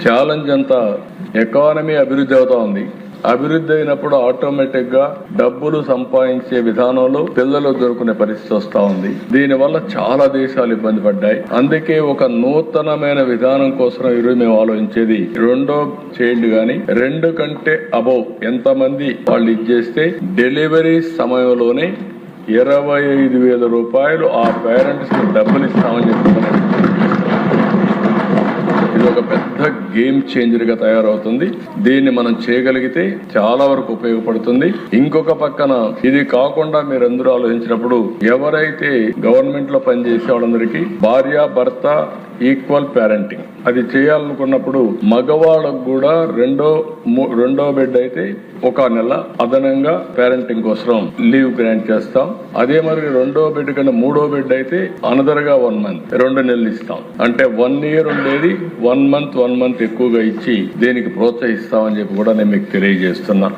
Challenge అంతా economy అభివృద్ధి అవుతా ఉంది. అభివృద్ధి అయినప్పుడు ఆటోమేటిక్ గా డబ్బులు సంపాదించే విధానంలో పిల్లలు దొరుకునే పరిస్థితి వస్తా ఉంది. దీని వల్ల చాలా దేశాలు ఇబ్బంది పడ్డాయి. అందుకే ఒక నూతనమైన విధానం కోసం ఈరోజు మేము ఆలోచించేది రెండో చైల్డ్ గాని 2 కంటే అబౌవ్ ఎంతమంది వాళ్ళు ఇచ్చేస్తే డెలివరీ సమయంలోనే 25,000 రూపాయలు ఆ పేరెంట్స్ కి డబ్బులు ఇస్తామని చెప్తున్నారు. ఇది ఒక పెద్ద గేమ్ చేంజర్ గా తయారవుతుంది. దీన్ని మనం చేయగలిగితే చాలా వరకు ఉపయోగపడుతుంది. ఇంకొక పక్కన ఇది కాకుండా మీరందరూ ఆలోచించినప్పుడు ఎవరైతే గవర్నమెంట్ లో పనిచేసే వాళ్ళందరికీ భార్య భర్త ఈక్వల్ పేరెంటింగ్ అది చేయాలనుకున్నప్పుడు మగవాళ్ళకు కూడా రెండో బిడ్డ అయితే 1 నెల అదనంగా పేరెంటింగ్ కోసం లీవ్ గ్రాంట్ చేస్తాం. అదే మరి రెండో బిడ్డ కన్నా 3వ బిడ్డ అయితే అనదర్గా 1 మంత్ 2 నెలలు ఇస్తాం. అంటే 1 ఇయర్ ఉండేది 1 మంత్ ఎక్కువగా ఇచ్చి దీనికి ప్రోత్సహిస్తామని చెప్పి కూడా నేను మీకు తెలియజేస్తున్నా.